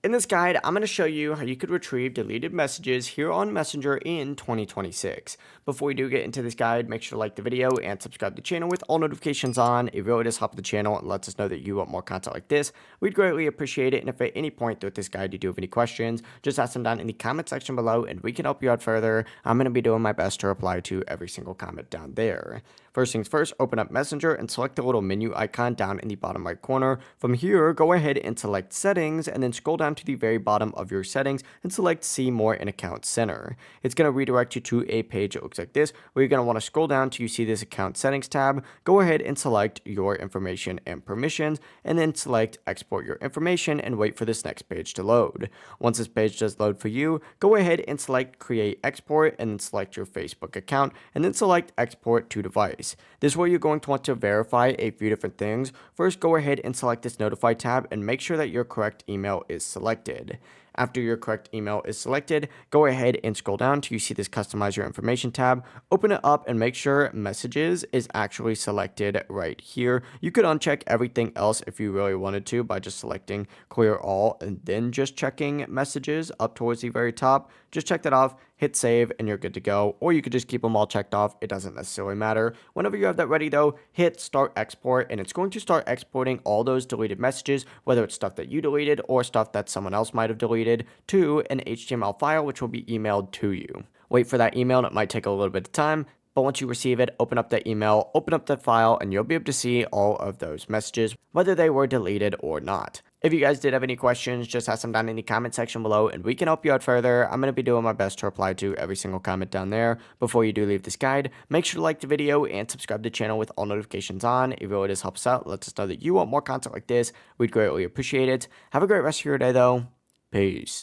In this guide, I'm going to show you how you could retrieve deleted messages here on Messenger in 2026. Before we do get into this guide, make sure to like the video and subscribe to the channel with all notifications on. It really does help the channel and lets us know that you want more content like this. We'd greatly appreciate it, and if at any point throughout this guide you do have any questions, just ask them down in the comment section below and we can help you out further. I'm going to be doing my best to reply to every single comment down there. First things first, open up Messenger and select the little menu icon down in the bottom right corner. From here, go ahead and select Settings and then scroll down to the very bottom of your settings and select See More in Account Center. It's going to redirect you to a page that looks like this, where you're going to want to scroll down till you see this Account Settings tab. Go ahead and select your information and permissions, and then select Export Your Information and wait for this next page to load. Once this page does load for you, go ahead and select Create Export and then select your Facebook account and then select Export to Device. This is where you're going to want to verify a few different things. First, go ahead and select this Notify tab and make sure that your correct email is selected. After your correct email is selected, go ahead and scroll down till you see this Customize Your Information tab. Open it up and make sure Messages is actually selected right here. You could uncheck everything else if you really wanted to by just selecting Clear All and then just checking Messages up towards the very top. Just check that off, hit save, and you're good to go. Or you could just keep them all checked off. It doesn't necessarily matter. Whenever you have that ready though, hit Start Export, and it's going to start exporting all those deleted messages, whether it's stuff that you deleted or stuff that someone else might have deleted, to an HTML file which will be emailed to you. Wait for that email, and it might take a little bit of time. But once you receive it, open up that email, open up that file, and you'll be able to see all of those messages, whether they were deleted or not. If you guys did have any questions, just ask them down in the comment section below and we can help you out further. I'm going to be doing my best to reply to every single comment down there. Before you do leave this guide, make sure to like the video and subscribe to the channel with all notifications on. It really does help us out. Lets us know that you want more content like this. We'd greatly appreciate it. Have a great rest of your day though. Peace.